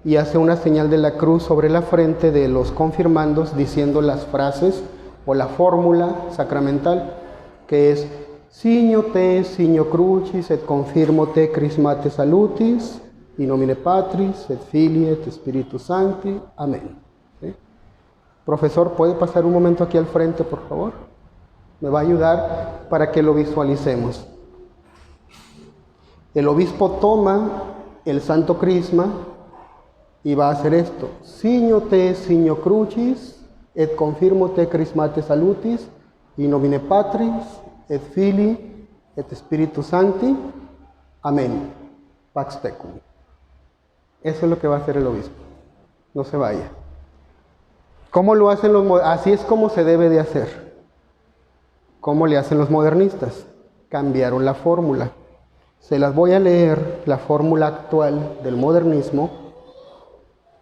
y hace una señal de la cruz sobre la frente de los confirmandos diciendo las frases o la fórmula sacramental, que es Signo te, signo crucis, et confirmo te crismate salutis, in nomine Patris, et Filii, et Spiritus Sancti. Amén. ¿Sí? Profesor, ¿puede pasar un momento aquí al frente, por favor? Me va a ayudar para que lo visualicemos. El obispo toma el santo crisma y va a hacer esto. Signo te, signo crucis, et confirmo te crismate salutis, in nomine Patris, et Filii, et Spiritus Sancti. Amén. Pax tecum. Eso es lo que va a hacer el obispo. No se vaya. ¿Cómo lo hacen los modernistas? Así es como se debe de hacer. ¿Cómo le hacen los modernistas? Cambiaron la fórmula. Se las voy a leer, la fórmula actual del modernismo,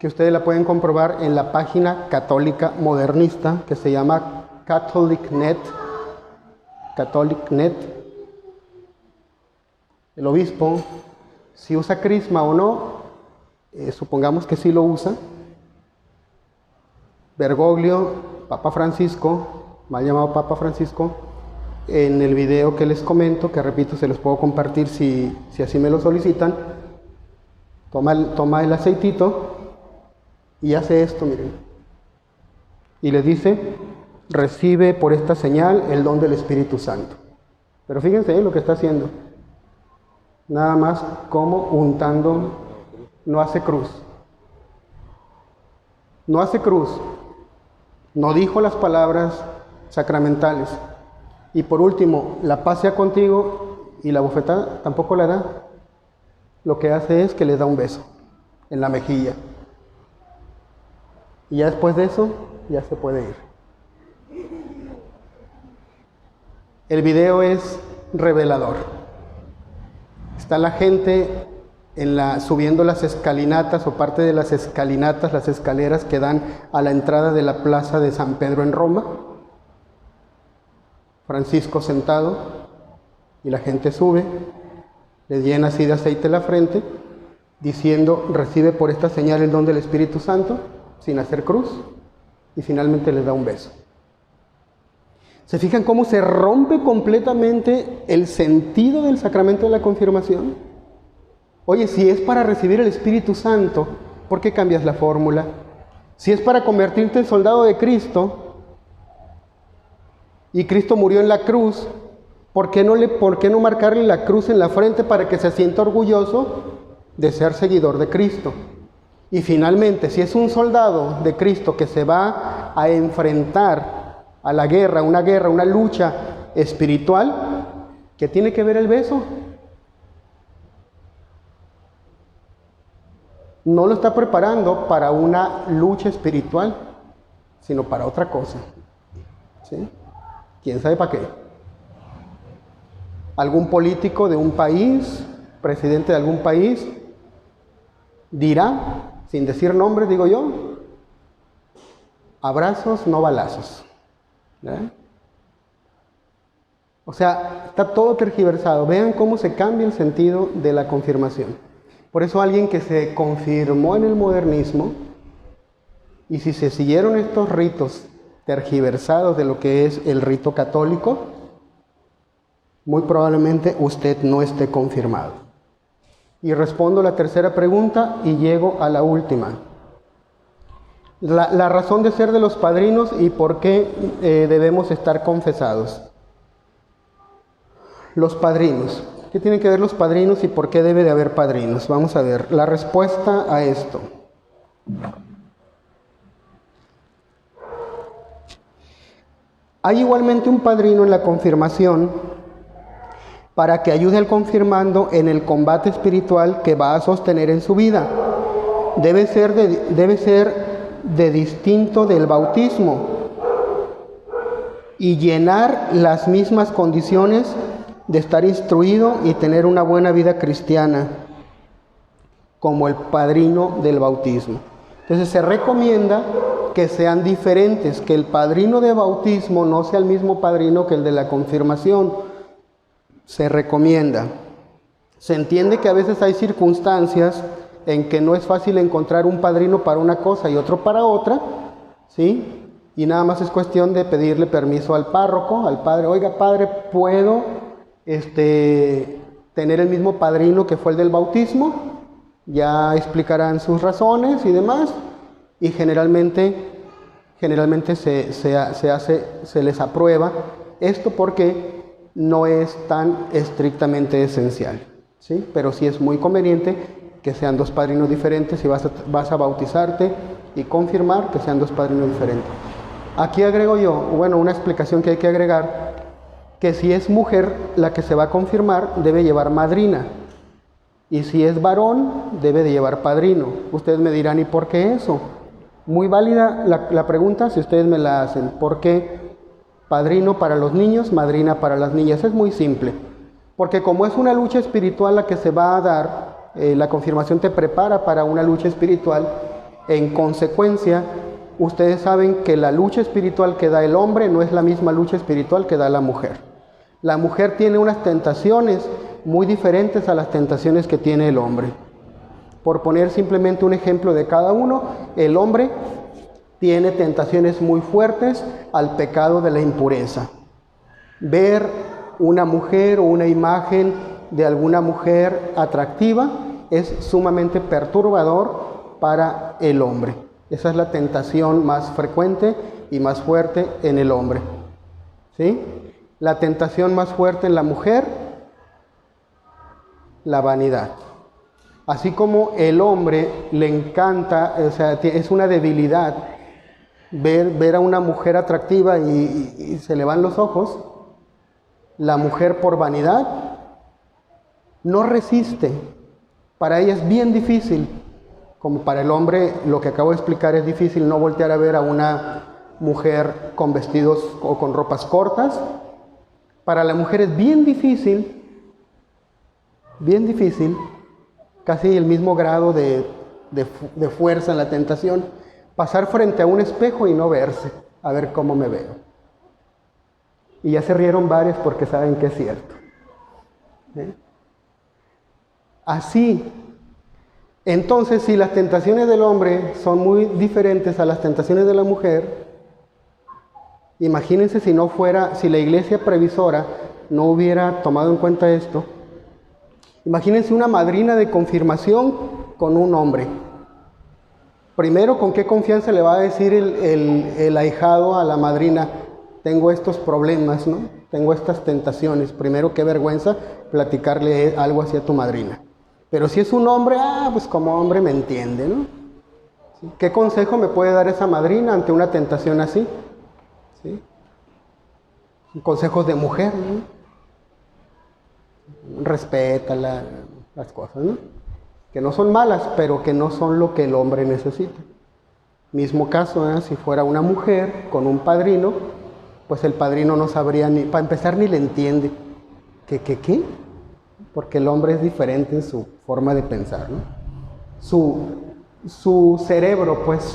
que ustedes la pueden comprobar en la página católica modernista que se llama CatholicNet. CatholicNet. El obispo, si usa crisma o no, supongamos que sí lo usa. Bergoglio, Papa Francisco, mal llamado Papa Francisco, en el video que les comento, que repito, se los puedo compartir si así me lo solicitan, toma el aceitito y hace esto, miren. Y les dice, recibe por esta señal el don del Espíritu Santo. Pero fíjense lo que está haciendo. Nada más como untando, no hace cruz. No hace cruz. No dijo las palabras sacramentales. Y por último, la paz sea contigo, y la bofetada tampoco la da. Lo que hace es que le da un beso en la mejilla. Y ya después de eso, ya se puede ir. El video es revelador. Está la gente subiendo las escalinatas o parte de las escalinatas, las escaleras que dan a la entrada de la plaza de San Pedro en Roma. Francisco sentado y la gente sube, le llena así de aceite la frente, diciendo, recibe por esta señal el don del Espíritu Santo, sin hacer cruz, y finalmente les da un beso. ¿Se fijan cómo se rompe completamente el sentido del sacramento de la confirmación? Oye, si es para recibir el Espíritu Santo, ¿por qué cambias la fórmula? Si es para convertirte en soldado de Cristo, y Cristo murió en la cruz, ¿por qué no marcarle la cruz en la frente para que se sienta orgulloso de ser seguidor de Cristo? Y finalmente, si es un soldado de Cristo que se va a enfrentar a la guerra, una lucha espiritual, ¿qué tiene que ver el beso? No lo está preparando para una lucha espiritual, sino para otra cosa. ¿Sí? ¿Quién sabe para qué? Algún político de un país, presidente de algún país, dirá, sin decir nombres, digo yo, abrazos, no balazos. ¿Verdad? O sea, está todo tergiversado. Vean cómo se cambia el sentido de la confirmación. Por eso alguien que se confirmó en el modernismo, y si se siguieron estos ritos tergiversados de lo que es el rito católico, muy probablemente usted no esté confirmado. Y respondo la tercera pregunta y llego a la última. La razón de ser de los padrinos y por qué debemos estar confesados. Los padrinos. ¿Qué tienen que ver los padrinos y por qué debe de haber padrinos? Vamos a ver la respuesta a esto. Hay igualmente un padrino en la confirmación para que ayude al confirmando en el combate espiritual que va a sostener en su vida. Debe ser de distinto del bautismo y llenar las mismas condiciones de estar instruido y tener una buena vida cristiana como el padrino del bautismo. Entonces se recomienda que sean diferentes, que el padrino de bautismo no sea el mismo padrino que el de la confirmación. Se recomienda. Se entiende que a veces hay circunstancias en que no es fácil encontrar un padrino para una cosa y otro para otra, ¿sí? Y nada más es cuestión de pedirle permiso al párroco, al padre. Oiga, padre, ¿puedo tener el mismo padrino que fue el del bautismo? Ya explicarán sus razones y demás. Y generalmente se les aprueba esto porque no es tan estrictamente esencial, ¿sí? Pero sí es muy conveniente que sean dos padrinos diferentes. Si vas a bautizarte y confirmar, que sean dos padrinos diferentes. Aquí agrego yo, bueno, una explicación que hay que agregar, que si es mujer la que se va a confirmar, debe llevar madrina. Y si es varón, debe de llevar padrino. Ustedes me dirán, ¿y por qué eso? Muy válida la pregunta si ustedes me la hacen. ¿Por qué padrino para los niños, madrina para las niñas? Es muy simple. Porque como es una lucha espiritual la que se va a dar, la confirmación te prepara para una lucha espiritual, En consecuencia, ustedes saben que la lucha espiritual que da el hombre no es la misma lucha espiritual que da la mujer. La mujer tiene unas tentaciones muy diferentes a las tentaciones que tiene el hombre. Por poner simplemente un ejemplo de cada uno, el hombre tiene tentaciones muy fuertes al pecado de la impureza. Ver una mujer o una imagen de alguna mujer atractiva es sumamente perturbador para el hombre. Esa es la tentación más frecuente y más fuerte en el hombre. ¿Sí? La tentación más fuerte en la mujer, la vanidad. Así como el hombre le encanta, o sea, es una debilidad ver a una mujer atractiva y se le van los ojos, la mujer por vanidad no resiste. Para ella es bien difícil, como para el hombre lo que acabo de explicar es difícil no voltear a ver a una mujer con vestidos o con ropas cortas. Para la mujer es bien difícil, casi el mismo grado de fuerza en la tentación, pasar frente a un espejo y no verse, a ver cómo me veo. Y ya se rieron varios porque saben que es cierto. Así, entonces, si las tentaciones del hombre son muy diferentes a las tentaciones de la mujer, imagínense si la iglesia previsora no hubiera tomado en cuenta esto. Imagínense una madrina de confirmación con un hombre. Primero, ¿con qué confianza le va a decir el ahijado a la madrina? Tengo estos problemas, ¿no? Tengo estas tentaciones. Primero, qué vergüenza platicarle algo así a tu madrina. Pero si es un hombre, pues como hombre me entiende, ¿no? ¿Sí? ¿Qué consejo me puede dar esa madrina ante una tentación así? ¿Sí? Consejos de mujer, ¿no? Respeta las cosas, ¿no? Que no son malas, pero que no son lo que el hombre necesita. Mismo caso, si fuera una mujer con un padrino, pues el padrino no sabría para empezar ni le entiende. ¿Qué? Porque el hombre es diferente en su forma de pensar, ¿no? Su cerebro, pues,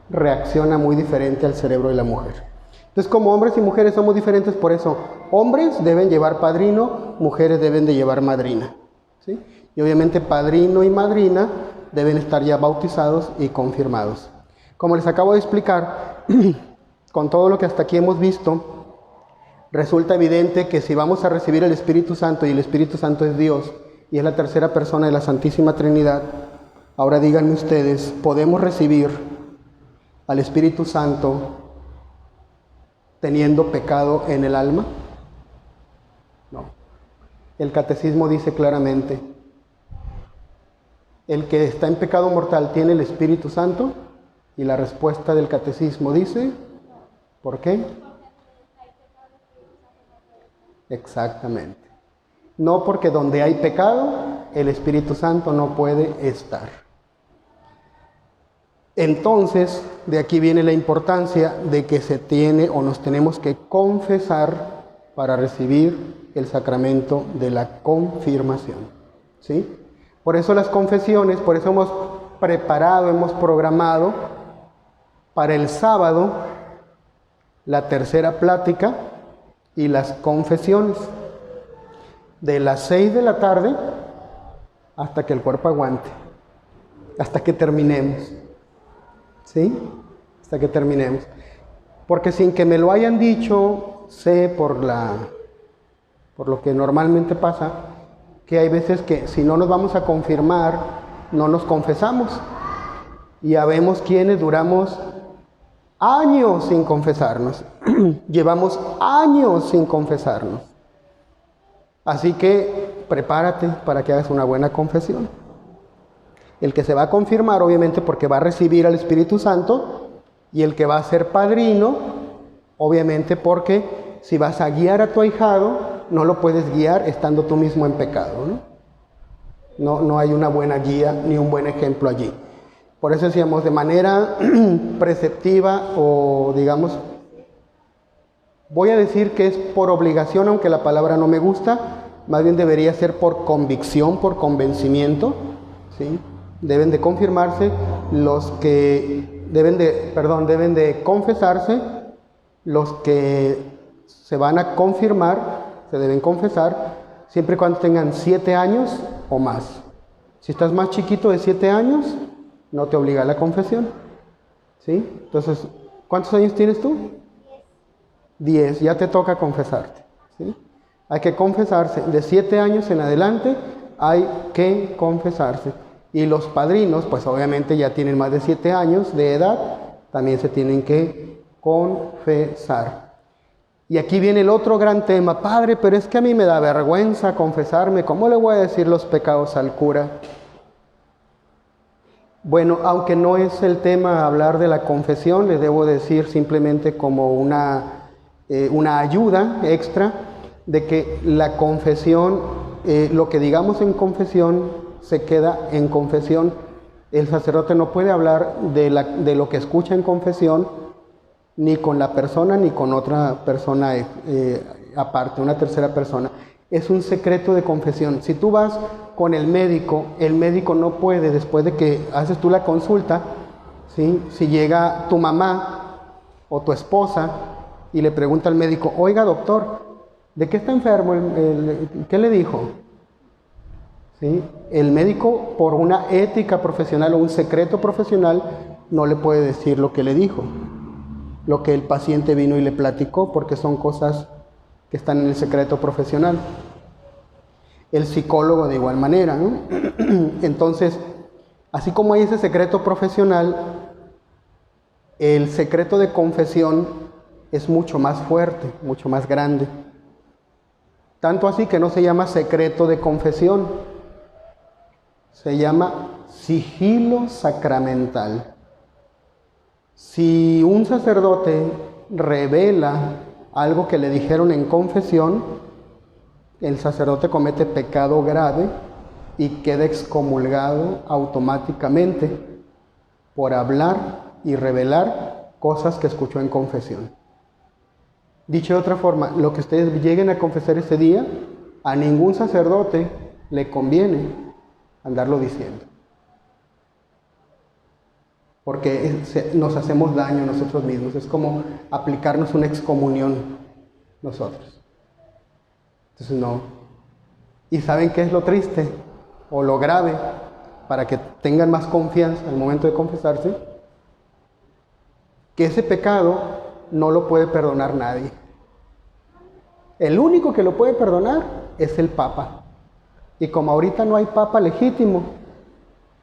reacciona muy diferente al cerebro de la mujer. Entonces, como hombres y mujeres somos diferentes, por eso hombres deben llevar padrino, mujeres deben de llevar madrina, ¿sí? Y obviamente padrino y madrina deben estar ya bautizados y confirmados. Como les acabo de explicar, con todo lo que hasta aquí hemos visto, resulta evidente que si vamos a recibir el Espíritu Santo, y el Espíritu Santo es Dios, y es la tercera persona de la Santísima Trinidad, ahora díganme ustedes, ¿podemos recibir al Espíritu Santo teniendo pecado en el alma? No. El catecismo dice claramente, el que está en pecado mortal tiene el Espíritu Santo, y la respuesta del catecismo dice, ¿por qué? Exactamente. No, porque donde hay pecado, el Espíritu Santo no puede estar. Entonces, de aquí viene la importancia de que se tiene o nos tenemos que confesar para recibir el sacramento de la confirmación, ¿sí? Por eso las confesiones, por eso hemos preparado, hemos programado para el sábado la tercera plática y las confesiones, de las 6 de la tarde hasta que el cuerpo aguante, hasta que terminemos, ¿sí? Hasta que terminemos. Porque sin que me lo hayan dicho, sé por lo que normalmente pasa, que hay veces que si no nos vamos a confirmar, no nos confesamos. Y ya vemos quienes duramos años sin confesarnos. Llevamos años sin confesarnos. Así que prepárate para que hagas una buena confesión. El que se va a confirmar, obviamente, porque va a recibir al Espíritu Santo, y el que va a ser padrino, obviamente, porque si vas a guiar a tu ahijado, no lo puedes guiar estando tú mismo en pecado, ¿no? No hay una buena guía ni un buen ejemplo allí. Por eso decíamos, de manera preceptiva o, digamos, voy a decir que es por obligación, aunque la palabra no me gusta, más bien debería ser por convicción, por convencimiento, ¿sí? Deben de confirmarse los que deben de confesarse, los que se van a confirmar, se deben confesar, siempre y cuando tengan 7 años o más. Si estás más chiquito de 7 años, no te obliga a la confesión, ¿sí? Entonces, ¿cuántos años tienes tú? 10, ya te toca confesarte, ¿sí? Hay que confesarse, de 7 años en adelante hay que confesarse. Y los padrinos, pues obviamente ya tienen más de 7 años de edad, también se tienen que confesar. Y aquí viene el otro gran tema: padre, pero es que a mí me da vergüenza confesarme, ¿cómo le voy a decir los pecados al cura? Bueno, aunque no es el tema hablar de la confesión, les debo decir simplemente como una ayuda extra, de que la confesión, lo que digamos en confesión, se queda en confesión. El sacerdote no puede hablar de lo que escucha en confesión, ni con la persona, ni con otra persona aparte, una tercera persona. Es un secreto de confesión. Si tú vas con el médico no puede, después de que haces tú la consulta, ¿sí? Si llega tu mamá o tu esposa y le pregunta al médico: oiga, doctor, ¿de qué está enfermo? ¿Qué le dijo? ¿Sí? El médico, por una ética profesional o un secreto profesional, no le puede decir lo que le dijo, lo que el paciente vino y le platicó, porque son cosas que están en el secreto profesional. El psicólogo de igual manera, ¿no? Entonces, así como hay ese secreto profesional, el secreto de confesión es mucho más fuerte, mucho más grande. Tanto así que no se llama secreto de confesión, se llama sigilo sacramental. Si un sacerdote revela algo que le dijeron en confesión, el sacerdote comete pecado grave y queda excomulgado automáticamente por hablar y revelar cosas que escuchó en confesión. Dicho de otra forma, lo que ustedes lleguen a confesar ese día, a ningún sacerdote le conviene andarlo diciendo, porque nos hacemos daño nosotros mismos. Es como aplicarnos una excomunión nosotros. Entonces no. ¿Y saben qué es lo triste o lo grave? Para que tengan más confianza al momento de confesarse, que ese pecado no lo puede perdonar nadie. El único que lo puede perdonar es el Papa. Y como ahorita no hay Papa legítimo,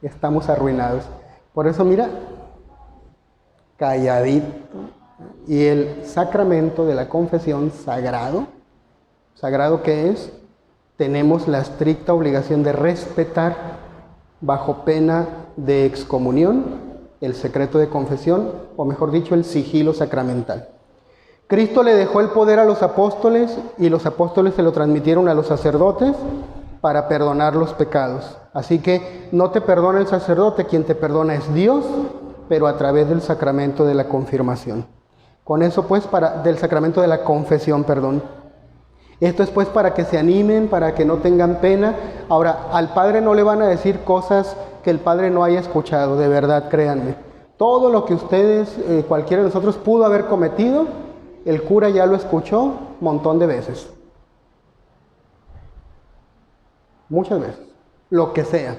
estamos arruinados. Por eso, mira, calladito. Y el sacramento de la confesión sagrado, ¿sagrado qué es? Tenemos la estricta obligación de respetar, bajo pena de excomunión, el secreto de confesión, o mejor dicho, el sigilo sacramental. Cristo le dejó el poder a los apóstoles y los apóstoles se lo transmitieron a los sacerdotes para perdonar los pecados. Así que no te perdona el sacerdote, quien te perdona es Dios, pero a través del sacramento de la confirmación. Con eso pues, del sacramento de la confesión, perdón. Esto es pues para que se animen, para que no tengan pena. Ahora, al Padre no le van a decir cosas que el Padre no haya escuchado, de verdad, créanme. Todo lo que ustedes, cualquiera de nosotros pudo haber cometido, el cura ya lo escuchó un montón de veces. Muchas veces. Lo que sea.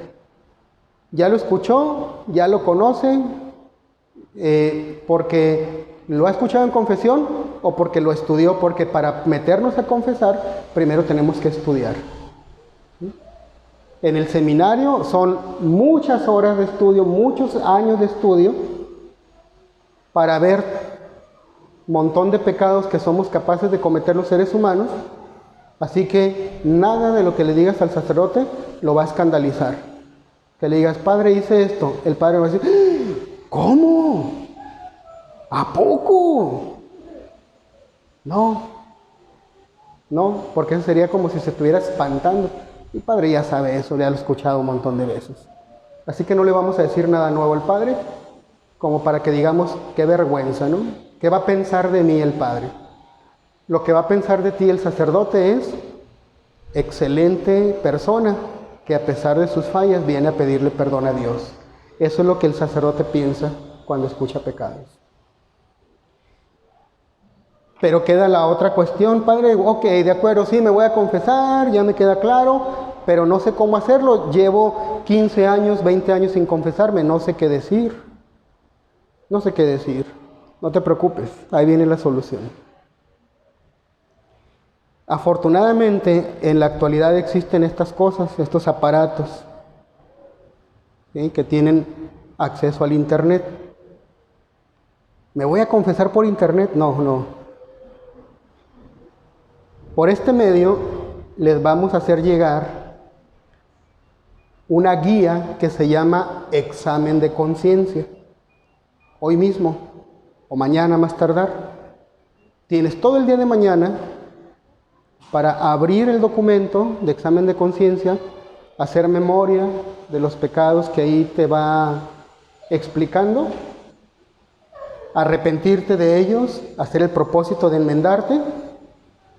Ya lo escuchó, ya lo conoce, porque lo ha escuchado en confesión o porque lo estudió, porque para meternos a confesar, primero tenemos que estudiar. En el seminario son muchas horas de estudio, muchos años de estudio, para ver un montón de pecados que somos capaces de cometer los seres humanos. Así que nada de lo que le digas al sacerdote lo va a escandalizar. Que le digas: padre, hice esto, el padre va a decir: ¿cómo? ¿A poco? No, porque eso sería como si se estuviera espantando. El padre ya sabe eso, ya lo ha escuchado un montón de veces. Así que no le vamos a decir nada nuevo al padre, como para que digamos: qué vergüenza, ¿no? ¿Qué va a pensar de mí el padre? Lo que va a pensar de ti el sacerdote es: excelente persona, que a pesar de sus fallas viene a pedirle perdón a Dios. Eso es lo que el sacerdote piensa cuando escucha pecados. Pero queda la otra cuestión, padre, ok, de acuerdo, sí, me voy a confesar, ya me queda claro, pero no sé cómo hacerlo. Llevo 15 años, 20 años sin confesarme, no sé qué decir. No sé qué decir. No te preocupes, ahí viene la solución. Afortunadamente, en la actualidad existen estas cosas, estos aparatos, ¿sí?, que tienen acceso al internet. ¿Me voy a confesar por internet? No. Por este medio les vamos a hacer llegar una guía que se llama examen de conciencia. Hoy mismo o mañana más tardar. Tienes todo el día de mañana para abrir el documento de examen de conciencia, hacer memoria de los pecados que ahí te va explicando, arrepentirte de ellos, hacer el propósito de enmendarte.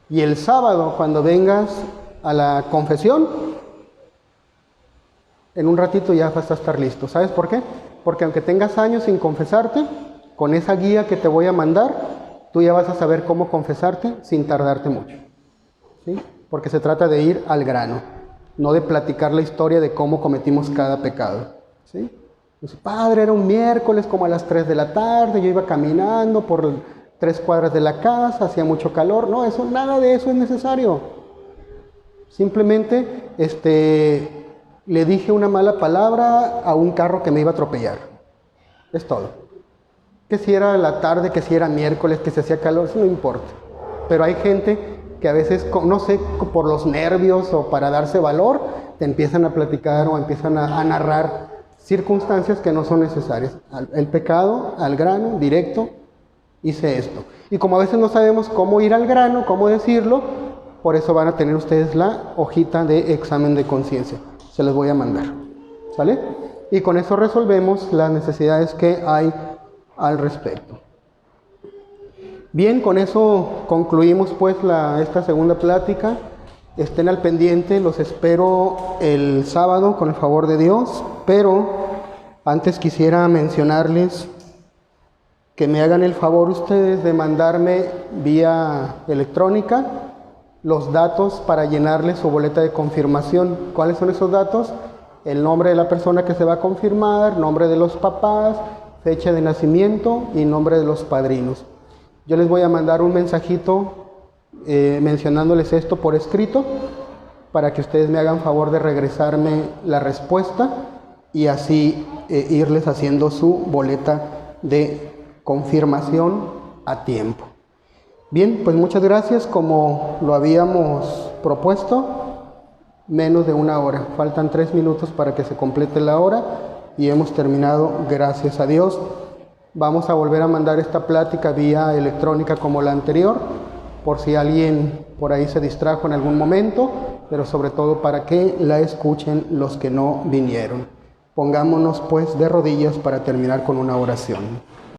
Y el sábado, cuando vengas a la confesión, en un ratito ya vas a estar listo. ¿Sabes por qué? Porque aunque tengas años sin confesarte, con esa guía que te voy a mandar, tú ya vas a saber cómo confesarte sin tardarte mucho. ¿Sí? Porque se trata de ir al grano, no de platicar la historia de cómo cometimos cada pecado. ¿Sí? Pues, padre, era un miércoles como a las 3 de la tarde, yo iba caminando por 3 cuadras de la casa, hacía mucho calor. No, nada de eso es necesario. Simplemente le dije una mala palabra a un carro que me iba a atropellar. Es todo. Que si era la tarde, que si era miércoles, que se hacía calor, eso no importa. Pero hay gente que a veces, no sé, por los nervios o para darse valor, te empiezan a platicar o empiezan a narrar circunstancias que no son necesarias. El pecado, al grano, directo, hice esto. Y como a veces no sabemos cómo ir al grano, cómo decirlo, por eso van a tener ustedes la hojita de examen de conciencia. Se les voy a mandar. ¿Sale? Y con eso resolvemos las necesidades que hay al respecto. Bien, con eso concluimos pues esta segunda plática. Estén al pendiente, los espero el sábado con el favor de Dios, pero antes quisiera mencionarles que me hagan el favor ustedes de mandarme vía electrónica los datos para llenarles su boleta de confirmación. ¿Cuáles son esos datos? El nombre de la persona que se va a confirmar, nombre de los papás, fecha de nacimiento y nombre de los padrinos. Yo les voy a mandar un mensajito mencionándoles esto por escrito para que ustedes me hagan favor de regresarme la respuesta y así irles haciendo su boleta de confirmación a tiempo. Bien, pues muchas gracias. Como lo habíamos propuesto, menos de 1 hora. Faltan 3 minutos para que se complete la hora y hemos terminado, gracias a Dios. Vamos a volver a mandar esta plática vía electrónica como la anterior, por si alguien por ahí se distrajo en algún momento, pero sobre todo para que la escuchen los que no vinieron. Pongámonos pues de rodillas para terminar con una oración.